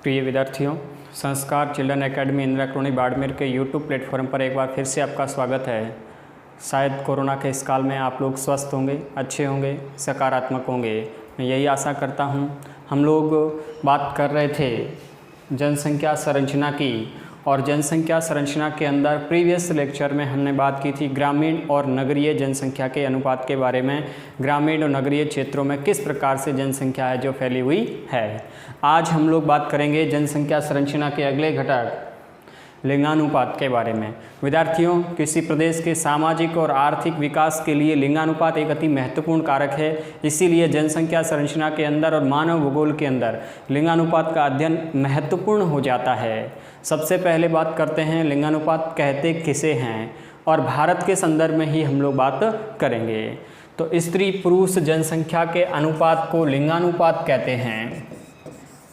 प्रिय विद्यार्थियों, संस्कार children academy Indira colony Barmer के यूट्यूब प्लेटफॉर्म पर एक बार फिर से आपका स्वागत है। शायद कोरोना के इस काल में आप लोग स्वस्थ होंगे, अच्छे होंगे, सकारात्मक होंगे, मैं यही आशा करता हूं। हम लोग बात कर रहे थे जनसंख्या संरचना की, और जनसंख्या संरचना के अंदर प्रीवियस लेक्चर में हमने बात की थी ग्रामीण और नगरीय जनसंख्या के अनुपात के बारे में। ग्रामीण और नगरीय क्षेत्रों में किस प्रकार से जनसंख्या है जो फैली हुई है। आज हम लोग बात करेंगे जनसंख्या संरचना के अगले घटक लिंगानुपात के बारे में। विद्यार्थियों, किसी प्रदेश के सामाजिक और आर्थिक विकास के लिए लिंगानुपात एक अति महत्वपूर्ण कारक है। इसीलिए जनसंख्या संरचना के अंदर और मानव भूगोल के अंदर लिंगानुपात का अध्ययन महत्वपूर्ण हो जाता है। सबसे पहले बात करते हैं लिंगानुपात कहते किसे हैं, और भारत के संदर्भ में ही हम लोग बात करेंगे। तो स्त्री पुरुष जनसंख्या के अनुपात को लिंगानुपात कहते हैं।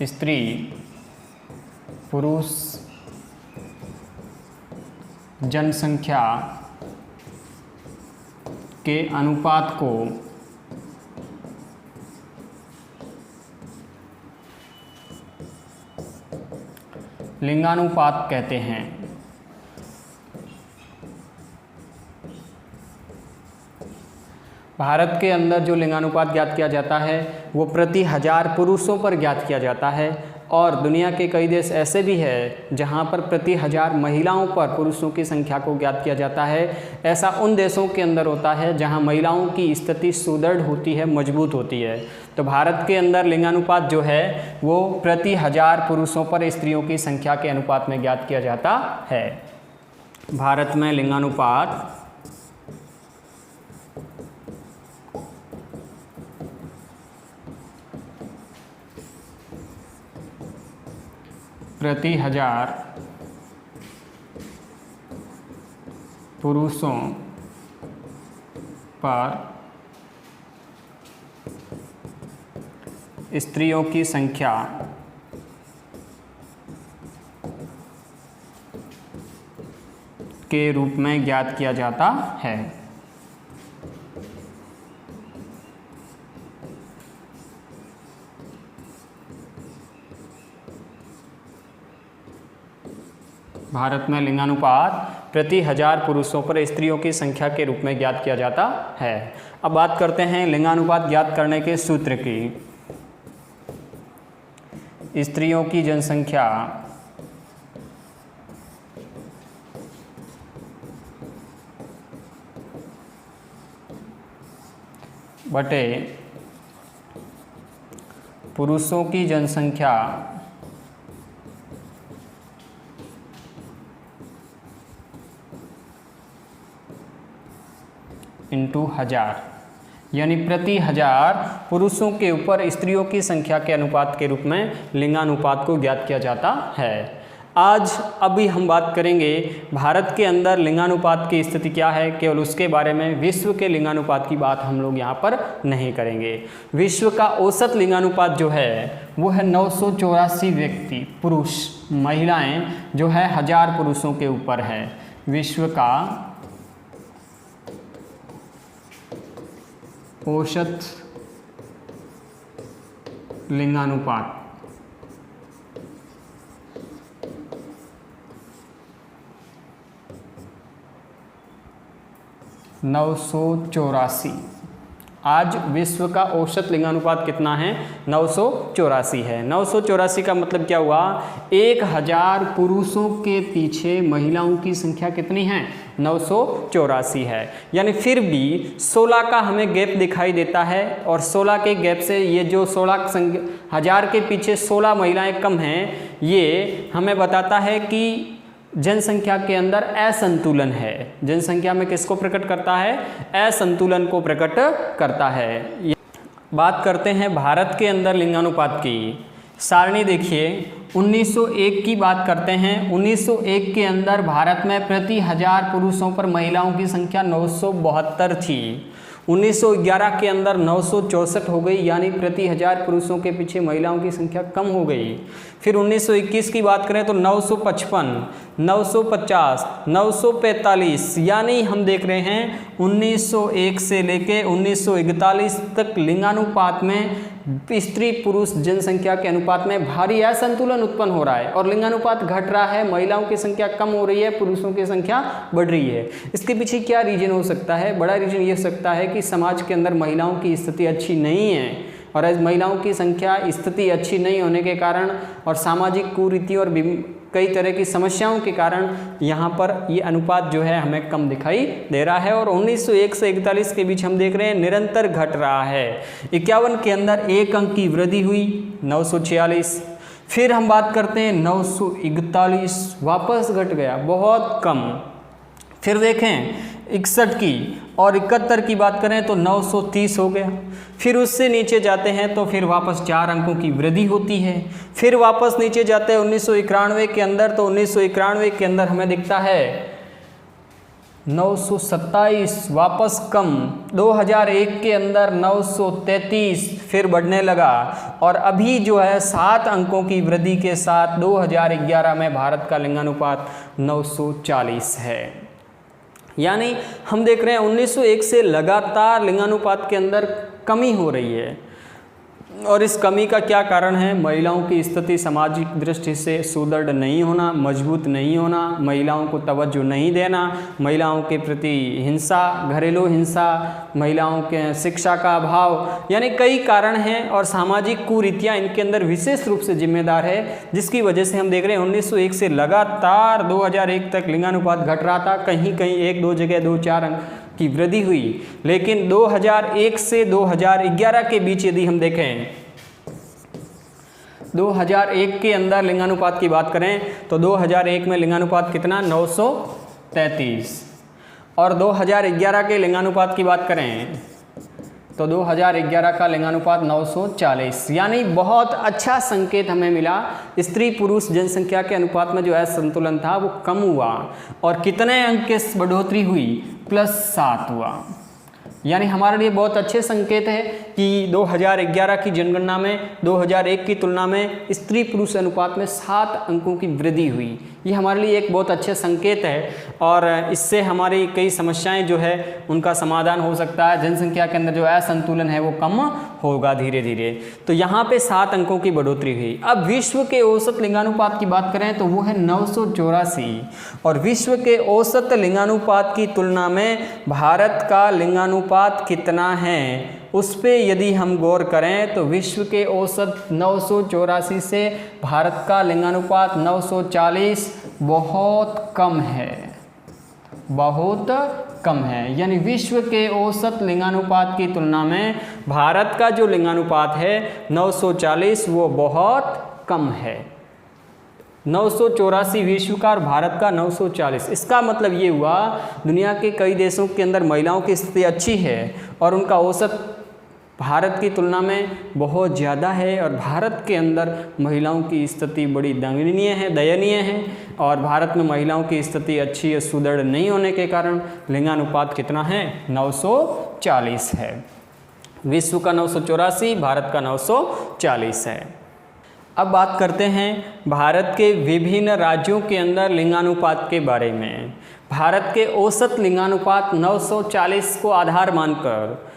स्त्री पुरुष जनसंख्या के अनुपात को लिंगानुपात कहते हैं। भारत के अंदर जो लिंगानुपात ज्ञात किया जाता है वो प्रति 1000 पुरुषों पर ज्ञात किया जाता है, और दुनिया के कई देश ऐसे भी है जहां पर प्रति 1000 महिलाओं पर पुरुषों की संख्या को ज्ञात किया जाता है। ऐसा उन देशों के अंदर होता है जहां महिलाओं की स्थिति सुदृढ़ होती है, मजबूत होती है। तो भारत के अंदर लिंगानुपात जो है वो प्रति 1000 पुरुषों पर स्त्रियों की संख्या के अनुपात में ज्ञात किया जाता है। भारत में लिंगानुपात प्रति 1000 पुरुषों पर स्त्रियों की संख्या के रूप में ज्ञात किया जाता है। भारत में लिंगानुपात प्रति 1000 पुरुषों पर स्त्रियों की संख्या के रूप में ज्ञात किया जाता है। अब बात करते हैं लिंगानुपात ज्ञात करने के सूत्र की। स्त्रियों की जनसंख्या बटे पुरुषों की जनसंख्या इंटू 1000, यानी प्रति 1000 पुरुषों के ऊपर स्त्रियों की संख्या के अनुपात के रूप में लिंगानुपात को ज्ञात किया जाता है। आज अभी हम बात करेंगे भारत के अंदर लिंगानुपात की स्थिति क्या है, केवल उसके बारे में। विश्व के लिंगानुपात की बात हम लोग यहाँ पर नहीं करेंगे। विश्व का औसत लिंगानुपात जो है वो है 984 व्यक्ति पुरुष, महिलाएं जो है 1000 पुरुषों के ऊपर है। विश्व का औसत लिंगानुपात आज विश्व का औसत लिंगानुपात कितना है? 984 है। 984 का मतलब क्या हुआ? 1000 पुरुषों के पीछे महिलाओं की संख्या कितनी है? 984 है। यानी फिर भी 16 का हमें गैप दिखाई देता है, और 16 के गैप से ये जो 16,000 के पीछे 16 महिलाएं कम हैं, ये हमें बताता है कि जनसंख्या के अंदर असंतुलन है। जनसंख्या में किसको प्रकट करता है? असंतुलन को प्रकट करता है। बात करते हैं भारत के अंदर लिंगानुपात की। सारणी देखिए, 1901 की बात करते हैं। 1901 के अंदर भारत में प्रति 1000 पुरुषों पर महिलाओं की संख्या 972 थी। 1911 के अंदर 964 हो गई, यानी प्रति 1000 पुरुषों के पीछे महिलाओं की संख्या कम हो गई। फिर 1921 की बात करें तो 955, 950, 945, यानी हम देख रहे हैं 1901 से लेके 1941 तक लिंगानुपात में स्त्री पुरुष जनसंख्या के अनुपात में भारी असंतुलन उत्पन्न हो रहा है और लिंगानुपात घट रहा है, महिलाओं की संख्या कम हो रही है, पुरुषों की संख्या बढ़ रही है। इसके पीछे क्या रीजन हो सकता है? बड़ा रीजन ये हो सकता है कि समाज के अंदर महिलाओं की स्थिति अच्छी नहीं है, और आज महिलाओं की संख्या स्थिति अच्छी नहीं होने के कारण और सामाजिक कुरीति और कई तरह की समस्याओं के कारण यहाँ पर ये अनुपात जो है हमें कम दिखाई दे रहा है। और 1901 से 41 के बीच हम देख रहे हैं निरंतर घट रहा है। 51 के अंदर 1 अंक की वृद्धि हुई 946, फिर हम बात करते हैं 941 वापस घट गया, बहुत कम। फिर देखें 61 की और 71 की बात करें तो 930 हो गया। फिर उससे नीचे जाते हैं तो फिर वापस 4 अंकों की वृद्धि होती है। फिर वापस नीचे जाते हैं 1991 के अंदर, तो 1991 के अंदर हमें दिखता है 927 वापस कम। 2001 के अंदर 933 फिर बढ़ने लगा और अभी जो है 7 अंकों की वृद्धि के साथ 2011 में भारत का लिंगानुपात 940 है। यानी हम देख रहे हैं 1901 से लगातार लिंगानुपात के अंदर कमी हो रही है। और इस कमी का क्या कारण है? महिलाओं की स्थिति सामाजिक दृष्टि से सुदृढ़ नहीं होना, मजबूत नहीं होना, महिलाओं को तवज्जो नहीं देना, महिलाओं के प्रति हिंसा, घरेलू हिंसा, महिलाओं के शिक्षा का अभाव, यानी कई कारण हैं और सामाजिक कुरीतियाँ इनके अंदर विशेष रूप से जिम्मेदार है, जिसकी वजह से हम देख रहे हैं 1901 से लगातार 2001 तक लिंगानुपात घट रहा था। कहीं कहीं 1-2 जगह 2-4 अंक की वृद्धि हुई, लेकिन 2001 से 2011 के बीच यदि हम देखें 2001 के अंदर लिंगानुपात की बात करें तो 2001 में लिंगानुपात कितना 933, और 2011 के लिंगानुपात की बात करें तो 2011 का लिंगानुपात 940, यानी बहुत अच्छा संकेत हमें मिला। स्त्री पुरुष जनसंख्या के अनुपात में जो असंतुलन था वो कम हुआ और कितने अंक की बढ़ोतरी हुई? +7 हुआ। यानी हमारे लिए बहुत अच्छे संकेत है कि 2011 की जनगणना में 2001 की तुलना में स्त्री पुरुष अनुपात में 7 अंकों की वृद्धि हुई। ये हमारे लिए एक बहुत अच्छे संकेत है और इससे हमारी कई समस्याएं जो है उनका समाधान हो सकता है। जनसंख्या के अंदर जो असंतुलन है वो कम होगा धीरे धीरे। तो यहाँ पे 7 अंकों की बढ़ोतरी हुई। अब विश्व के औसत लिंगानुपात की बात करें तो वो है 984, और विश्व के औसत लिंगानुपात की तुलना में भारत का लिंगानुपात कितना है उस पे यदि हम गौर करें तो विश्व के औसत 984 से भारत का लिंगानुपात 940 बहुत कम है, बहुत कम है। यानी विश्व के औसत लिंगानुपात की तुलना में भारत का जो लिंगानुपात है 940 वो बहुत कम है। 984 विश्व का और भारत का 940। इसका मतलब ये हुआ दुनिया के कई देशों के अंदर महिलाओं की स्थिति अच्छी है और उनका औसत भारत की तुलना में बहुत ज़्यादा है, और भारत के अंदर महिलाओं की स्थिति बड़ी दयनीय है और भारत में महिलाओं की स्थिति अच्छी और सुदृढ़ नहीं होने के कारण लिंगानुपात कितना है 940 है। विश्व का 984, भारत का 940 है। अब बात करते हैं भारत के विभिन्न राज्यों के अंदर लिंगानुपात के बारे में। भारत के औसत लिंगानुपात 940 को आधार मानकर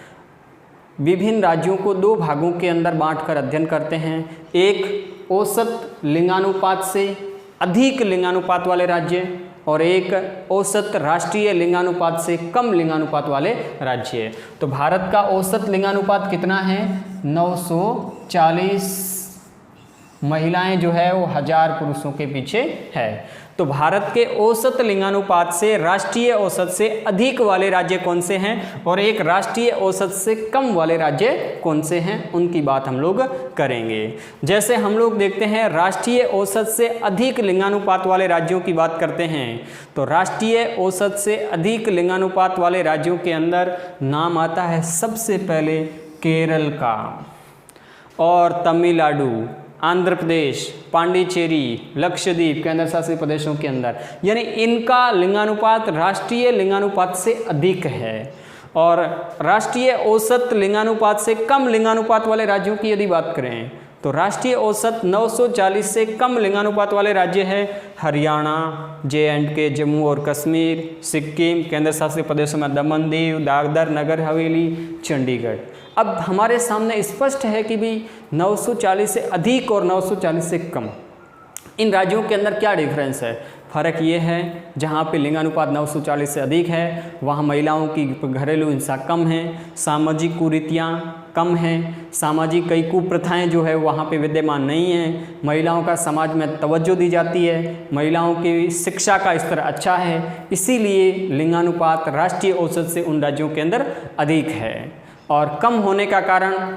विभिन्न राज्यों को 2 भागों के अंदर बांटकर अध्ययन करते हैं। एक औसत लिंगानुपात से अधिक लिंगानुपात वाले राज्य और एक औसत राष्ट्रीय लिंगानुपात से कम लिंगानुपात वाले राज्य। तो भारत का औसत लिंगानुपात कितना है 940 महिलाएं जो है वो 1000 पुरुषों के पीछे है। तो भारत के औसत लिंगानुपात से राष्ट्रीय औसत से अधिक वाले राज्य कौन से हैं और एक राष्ट्रीय औसत से कम वाले राज्य कौन से हैं उनकी बात हम लोग करेंगे। जैसे हम लोग देखते हैं राष्ट्रीय औसत से अधिक लिंगानुपात वाले राज्यों की बात करते हैं तो राष्ट्रीय औसत से अधिक लिंगानुपात वाले राज्यों के अंदर नाम आता है सबसे पहले केरल का और तमिलनाडु, आंध्र प्रदेश, पांडिचेरी, लक्षद्वीप, केंद्र शासित प्रदेशों के अंदर, यानी इनका लिंगानुपात राष्ट्रीय लिंगानुपात से अधिक है। और राष्ट्रीय औसत लिंगानुपात से कम लिंगानुपात वाले राज्यों की यदि बात करें तो राष्ट्रीय औसत 940 से कम लिंगानुपात वाले राज्य है हरियाणा, JNK, जम्मू और कश्मीर, सिक्किम, केंद्र शासित प्रदेशों में दमन दीव, दादर नगर हवेली, चंडीगढ़। अब हमारे सामने स्पष्ट है कि भी 940 से अधिक और 940 से कम, इन राज्यों के अंदर क्या डिफरेंस है? फ़र्क ये है जहाँ पे लिंगानुपात 940 से अधिक है वहाँ महिलाओं की घरेलू हिंसा कम है, सामाजिक कुरीतियाँ कम हैं, सामाजिक कई कुप्रथाएं जो है वहाँ पे विद्यमान नहीं हैं, महिलाओं का समाज में तवज्जो दी जाती है, महिलाओं की शिक्षा का स्तर अच्छा है, इसीलिए लिंगानुपात राष्ट्रीय औसत से उन राज्यों के अंदर अधिक है। और कम होने का कारण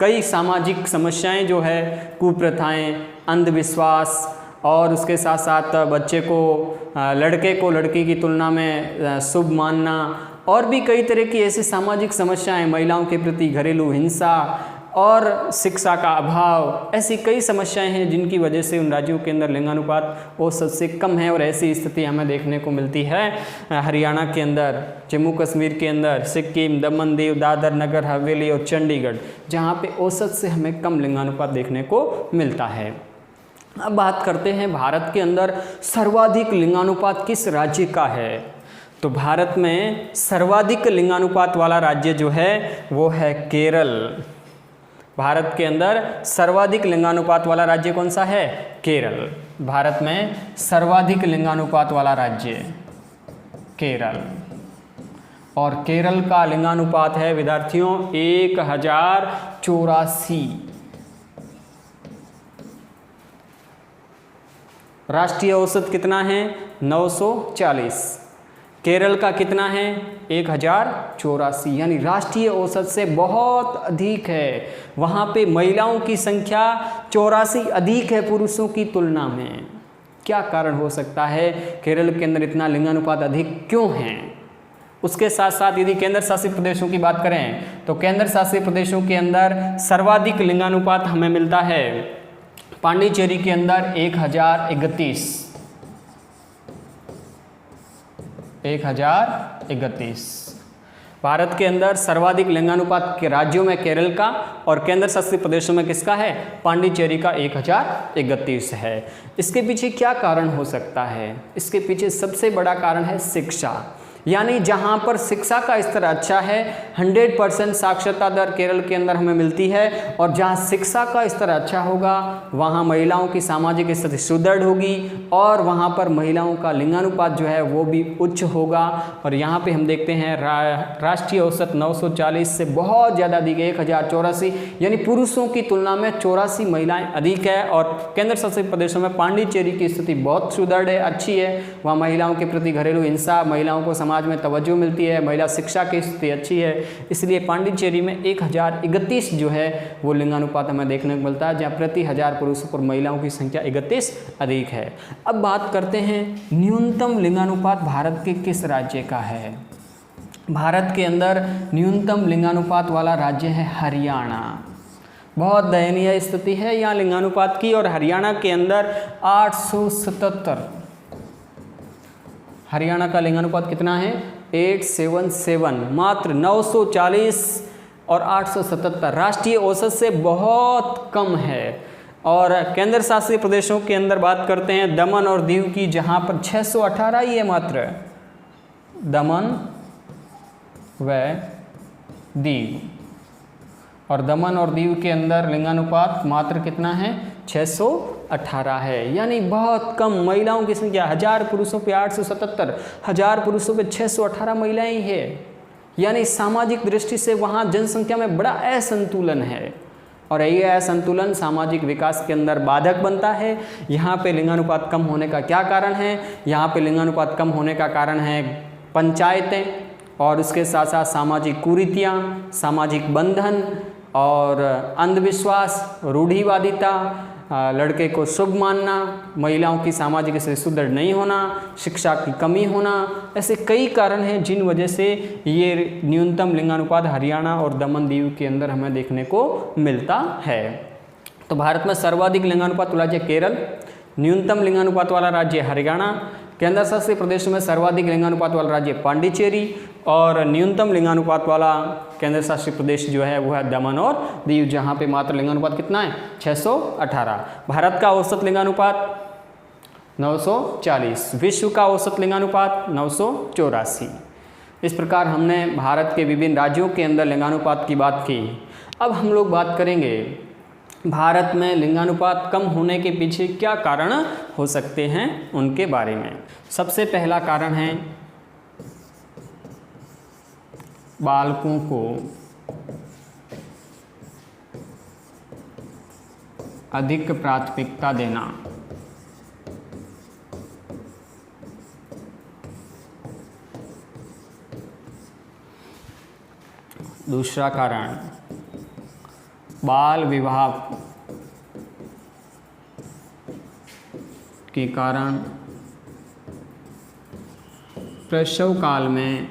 कई सामाजिक समस्याएं जो है, कुप्रथाएं, अंधविश्वास और उसके साथ साथ बच्चे को लड़के को लड़की की तुलना में शुभ मानना और भी कई तरह की ऐसी सामाजिक समस्याएं, महिलाओं के प्रति घरेलू हिंसा और शिक्षा का अभाव, ऐसी कई समस्याएं हैं जिनकी वजह से उन राज्यों के अंदर लिंगानुपात औसत से कम है। और ऐसी स्थिति हमें देखने को मिलती है हरियाणा के अंदर, जम्मू कश्मीर के अंदर, सिक्किम, दमन दीव, दादर नगर हवेली और चंडीगढ़, जहाँ पे औसत से हमें कम लिंगानुपात देखने को मिलता है। अब बात करते हैं भारत के अंदर सर्वाधिक लिंगानुपात किस राज्य का है? तो भारत में सर्वाधिक लिंगानुपात वाला राज्य जो है वो है केरल। भारत के अंदर सर्वाधिक लिंगानुपात वाला राज्य कौन सा है? केरल। भारत में सर्वाधिक लिंगानुपात वाला राज्य केरल, और केरल का लिंगानुपात है विद्यार्थियों 1084। राष्ट्रीय औसत कितना है? 940। केरल का कितना है? 1084, यानी राष्ट्रीय औसत से बहुत अधिक है। वहाँ पे महिलाओं की संख्या 84 अधिक है पुरुषों की तुलना में। क्या कारण हो सकता है केरल के अंदर इतना लिंगानुपात अधिक क्यों है? उसके साथ साथ यदि केंद्र शासित प्रदेशों की बात करें तो केंद्र शासित प्रदेशों के अंदर सर्वाधिक लिंगानुपात हमें मिलता है पांडिचेरी के अंदर 1031। भारत के अंदर सर्वाधिक लिंगानुपात के राज्यों में केरल का और केंद्र शासित प्रदेशों में किसका है? पांडिचेरी का 1031 है। इसके पीछे क्या कारण हो सकता है? इसके पीछे सबसे बड़ा कारण है शिक्षा, यानी जहाँ पर शिक्षा का स्तर अच्छा है, 100% साक्षरता दर केरल के अंदर हमें मिलती है, और जहाँ शिक्षा का स्तर अच्छा होगा वहाँ महिलाओं की सामाजिक स्थिति सुदृढ़ होगी और वहाँ पर महिलाओं का लिंगानुपात जो है वो भी उच्च होगा। और यहाँ पे हम देखते हैं राष्ट्रीय औसत 940 से बहुत ज़्यादा अधिक है, 1084, यानी पुरुषों की तुलना में 84 महिलाएँ अधिक है। और केंद्र शासित प्रदेशों में पांडिचेरी की स्थिति बहुत सुदृढ़ है, अच्छी है। वहाँ महिलाओं के प्रति घरेलू हिंसा, महिलाओं को समाज में तवज्जो मिलती है, महिला शिक्षा की स्थिति अच्छी है, इसलिए पांडिचेरी में 1031 जो है वो लिंगानुपात हमें देखने को मिलता है, जहाँ प्रति 1000 पुरुषों पर महिलाओं की संख्या 31 अधिक है। अब बात करते हैं न्यूनतम लिंगानुपात भारत के किस राज्य का है? भारत के अंदर न्यूनतम लिंगानुपात वाला राज्य है हरियाणा। बहुत दयनीय स्थिति है यहाँ लिंगानुपात की, और हरियाणा के अंदर 877, हरियाणा का लिंगानुपात कितना है? 877, मात्र 940 और 877 राष्ट्रीय औसत से बहुत कम है। और केंद्र शासित प्रदेशों के अंदर बात करते हैं दमन और दीव की, जहाँ पर 618 ही है मात्र, दमन व दीव। और दमन और दीव के अंदर लिंगानुपात मात्र कितना है? 618 है, यानी बहुत कम। महिलाओं की संख्या 1000 पुरुषों पे 877, 1000 पुरुषों पे 618 महिलाएं ही है, यानी सामाजिक दृष्टि से वहाँ जनसंख्या में बड़ा असंतुलन है। और ये असंतुलन सामाजिक विकास के अंदर बाधक बनता है। यहाँ पे लिंगानुपात कम होने का क्या कारण है? यहाँ पे लिंगानुपात कम होने का कारण है पंचायतें, और उसके साथ साथ सामाजिक कुरीतियाँ, सामाजिक बंधन और अंधविश्वास, रूढ़िवादिता, लड़के को शुभ मानना, महिलाओं की सामाजिक स्थिति सुदृढ़ नहीं होना, शिक्षा की कमी होना, ऐसे कई कारण हैं जिन वजह से ये न्यूनतम लिंगानुपात हरियाणा और दमन दीव के अंदर हमें देखने को मिलता है। तो भारत में सर्वाधिक लिंगानुपात वाला राज्य केरल, न्यूनतम लिंगानुपात वाला राज्य हरियाणा, केंद्र शासित प्रदेशों में सर्वाधिक लिंगानुपात वाला राज्य पांडिचेरी, और न्यूनतम लिंगानुपात वाला केंद्र शासित प्रदेश जो है वो है दमन और दीव, जहाँ पे मात्र लिंगानुपात कितना है? 618। भारत का औसत लिंगानुपात 940, विश्व का औसत लिंगानुपात 984। इस प्रकार हमने भारत के विभिन्न राज्यों के अंदर लिंगानुपात की बात की। अब हम लोग बात करेंगे भारत में लिंगानुपात कम होने के पीछे क्या कारण हो सकते हैं उनके बारे में। सबसे पहला कारण है बालकों को अधिक प्राथमिकता देना। दूसरा कारण बाल विवाह के कारण प्रसव काल में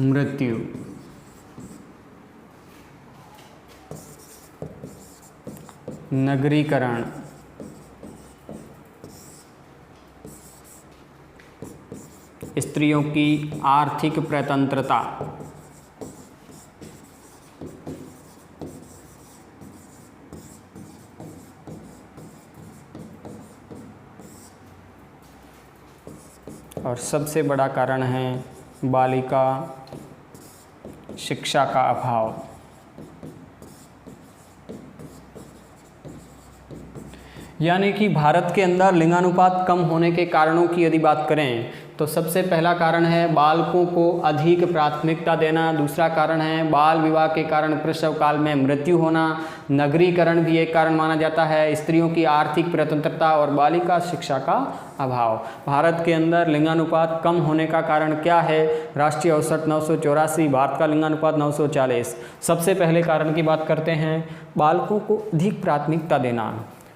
मृत्यु। नगरीकरण, स्त्रियों की आर्थिक स्वतंत्रता, और सबसे बड़ा कारण है बालिका शिक्षा का अभाव। यानी कि भारत के अंदर लिंगानुपात कम होने के कारणों की यदि बात करें तो सबसे पहला कारण है बालकों को अधिक प्राथमिकता देना। दूसरा कारण है बाल विवाह के कारण प्रसव काल में मृत्यु होना। नगरीकरण भी एक कारण माना जाता है। स्त्रियों की आर्थिक स्वतंत्रता और बालिका शिक्षा का अभाव। भारत के अंदर लिंगानुपात कम होने का कारण क्या है? राष्ट्रीय औसत 984, भारत का लिंगानुपात 940। सबसे पहले कारण की बात करते हैं, बालकों को अधिक प्राथमिकता देना।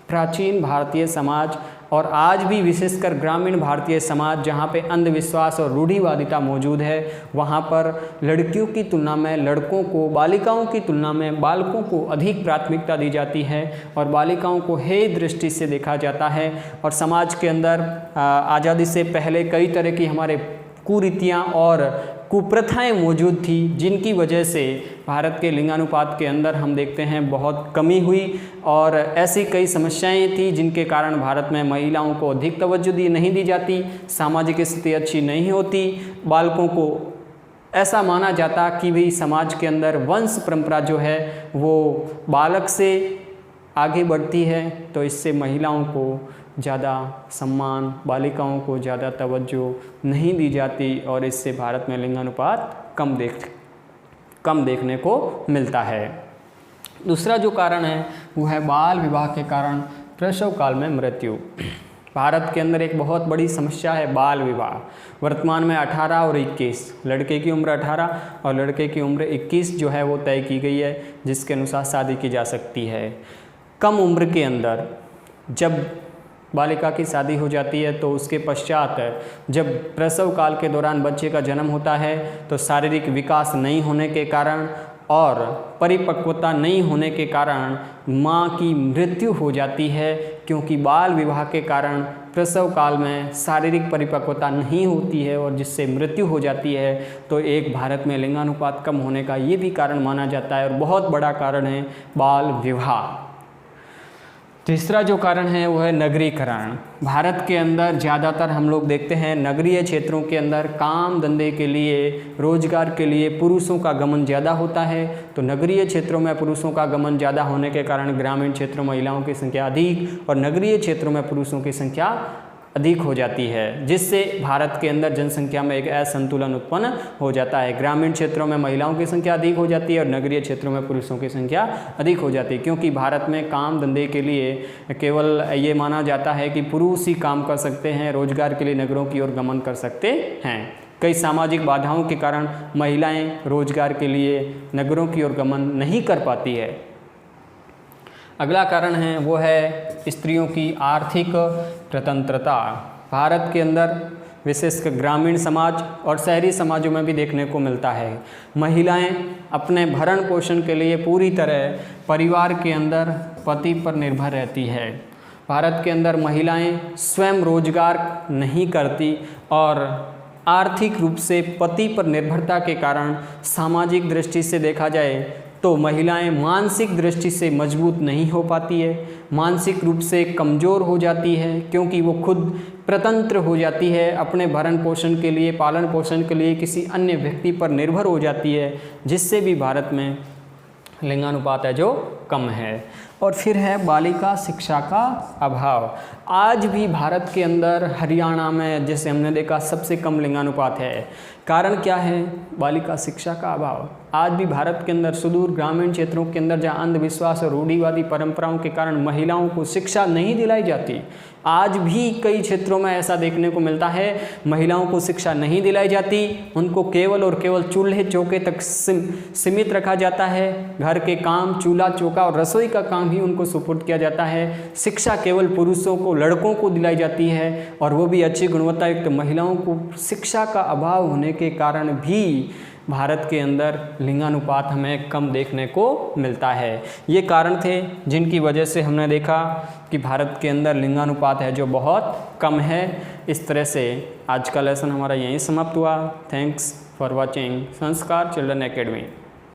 प्राचीन भारतीय समाज और आज भी विशेषकर ग्रामीण भारतीय समाज जहाँ पे अंधविश्वास और रूढ़िवादिता मौजूद है, वहाँ पर लड़कियों की तुलना में लड़कों को, बालिकाओं की तुलना में बालकों को अधिक प्राथमिकता दी जाती है और बालिकाओं को हेय दृष्टि से देखा जाता है। और समाज के अंदर आज़ादी से पहले कई तरह की हमारे कुरीतियाँ और कुप्रथाएं मौजूद थी, जिनकी वजह से भारत के लिंगानुपात के अंदर हम देखते हैं बहुत कमी हुई। और ऐसी कई समस्याएं थी जिनके कारण भारत में महिलाओं को अधिक तवज्जो नहीं दी जाती, सामाजिक स्थिति अच्छी नहीं होती। बालकों को ऐसा माना जाता कि भाई समाज के अंदर वंश परंपरा जो है वो बालक से आगे बढ़ती है, तो इससे महिलाओं को ज़्यादा सम्मान, बालिकाओं को ज़्यादा तवज्जो नहीं दी जाती और इससे भारत में लिंगानुपात कम देखने को मिलता है। दूसरा जो कारण है वो है बाल विवाह के कारण प्रसव काल में मृत्यु। भारत के अंदर एक बहुत बड़ी समस्या है बाल विवाह। वर्तमान में 18 और 21, लड़के की उम्र 18 और लड़के की उम्र 21 जो है वो तय की गई है, जिसके अनुसार शादी की जा सकती है। कम उम्र के अंदर जब बालिका की शादी हो जाती है तो उसके पश्चात जब प्रसव काल के दौरान बच्चे का जन्म होता है तो शारीरिक विकास नहीं होने के कारण और परिपक्वता नहीं होने के कारण माँ की मृत्यु हो जाती है, क्योंकि बाल विवाह के कारण प्रसव काल में शारीरिक परिपक्वता नहीं होती है और जिससे मृत्यु हो जाती है। तो एक भारत में लिंगानुपात कम होने का ये भी कारण माना जाता है और बहुत बड़ा कारण है बाल विवाह। तीसरा जो कारण है वो है नगरीकरण। भारत के अंदर ज़्यादातर हम लोग देखते हैं नगरीय क्षेत्रों के अंदर काम धंधे के लिए, रोजगार के लिए पुरुषों का गमन ज़्यादा होता है। तो नगरीय क्षेत्रों में पुरुषों का गमन ज़्यादा होने के कारण ग्रामीण क्षेत्रों में महिलाओं की संख्या अधिक और नगरीय क्षेत्रों में पुरुषों की संख्या अधिक हो जाती है, जिससे भारत के अंदर जनसंख्या में एक असंतुलन उत्पन्न हो जाता है। ग्रामीण क्षेत्रों में महिलाओं की संख्या अधिक हो जाती है और नगरीय क्षेत्रों में पुरुषों की संख्या अधिक हो जाती है, क्योंकि भारत में काम धंधे के लिए केवल ये माना जाता है कि पुरुष ही काम कर सकते हैं, रोजगार के लिए नगरों की ओर गमन कर सकते हैं। कई सामाजिक बाधाओं के कारण महिलाएं रोजगार के लिए नगरों की ओर गमन नहीं कर पाती है। अगला कारण है वो है स्त्रियों की आर्थिक स्वतंत्रता। भारत के अंदर विशेषकर ग्रामीण समाज और शहरी समाजों में भी देखने को मिलता है। महिलाएं अपने भरण पोषण के लिए पूरी तरह परिवार के अंदर पति पर निर्भर रहती है। भारत के अंदर महिलाएं स्वयं रोजगार नहीं करती और आर्थिक रूप से पति पर निर्भरता के कारण सामाजिक दृष्टि से देखा जाए तो महिलाएं मानसिक दृष्टि से मजबूत नहीं हो पाती है, मानसिक रूप से कमज़ोर हो जाती है, क्योंकि वो खुद प्रतंत्र हो जाती है, अपने भरण पोषण के लिए, पालन पोषण के लिए किसी अन्य व्यक्ति पर निर्भर हो जाती है, जिससे भी भारत में लिंगानुपात है जो कम है। और फिर है बालिका शिक्षा का अभाव। आज भी भारत के अंदर हरियाणा में जैसे हमने देखा सबसे कम लिंगानुपात है। कारण क्या है? बालिका शिक्षा का अभाव। आज भी भारत के अंदर सुदूर ग्रामीण क्षेत्रों के अंदर जहाँ अंधविश्वास और रूढ़िवादी परंपराओं के कारण महिलाओं को शिक्षा नहीं दिलाई जाती, आज भी कई क्षेत्रों में ऐसा देखने को मिलता है, महिलाओं को शिक्षा नहीं दिलाई जाती, उनको केवल और केवल चूल्हे चौके तक सीमित रखा जाता है। घर के काम, चूल्हा चौका और रसोई का काम ही उनको सुपुर्द किया जाता है। शिक्षा केवल पुरुषों को, लड़कों को दिलाई जाती है, और वो भी अच्छी गुणवत्ता युक्त। महिलाओं को शिक्षा का अभाव होने के कारण भी भारत के अंदर लिंगानुपात हमें कम देखने को मिलता है। ये कारण थे जिनकी वजह से हमने देखा कि भारत के अंदर लिंगानुपात है जो बहुत कम है। इस तरह से आज का लेसन हमारा यहीं समाप्त हुआ। थैंक्स फॉर वॉचिंग संस्कार चिल्ड्रन एकेडमी।